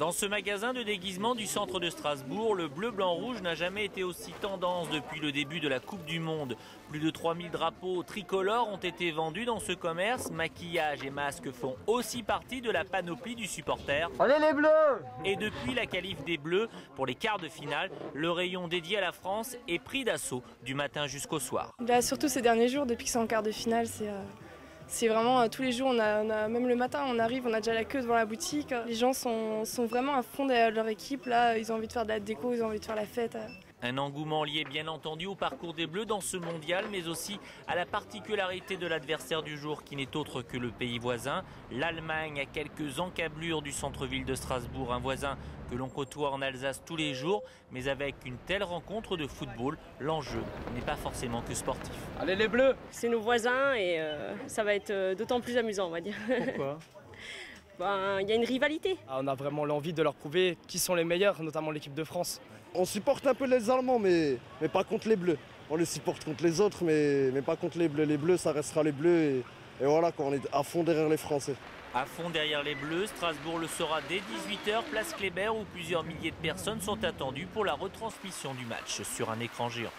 Dans ce magasin de déguisement du centre de Strasbourg, le bleu, blanc, rouge n'a jamais été aussi tendance depuis le début de la Coupe du Monde. Plus de 3000 drapeaux tricolores ont été vendus dans ce commerce. Maquillage et masques font aussi partie de la panoplie du supporter. Allez les bleus! Et depuis la qualif des bleus, pour les quarts de finale, le rayon dédié à la France est pris d'assaut du matin jusqu'au soir. Là, surtout ces derniers jours, depuis que c'est en quart de finale, c'est vraiment tous les jours, même le matin, on arrive, on a déjà la queue devant la boutique. Les gens sont vraiment à fond derrière leur équipe, là, ils ont envie de faire de la déco, ils ont envie de faire la fête. Un engouement lié bien entendu au parcours des Bleus dans ce mondial, mais aussi à la particularité de l'adversaire du jour qui n'est autre que le pays voisin. L'Allemagne, à quelques encablures du centre-ville de Strasbourg, un voisin que l'on côtoie en Alsace tous les jours, mais avec une telle rencontre de football, l'enjeu n'est pas forcément que sportif. Allez les bleus! C'est nos voisins et ça va être d'autant plus amusant, on va dire. Pourquoi? Il y a une rivalité. On a vraiment l'envie de leur prouver qui sont les meilleurs, notamment l'équipe de France. On supporte un peu les Allemands, mais pas contre les Bleus. On les supporte contre les autres, mais pas contre les Bleus. Les Bleus, ça restera les Bleus. Et voilà, on est à fond derrière les Français. À fond derrière les Bleus, Strasbourg le sera dès 18 h, place Kléber, où plusieurs milliers de personnes sont attendues pour la retransmission du match sur un écran géant.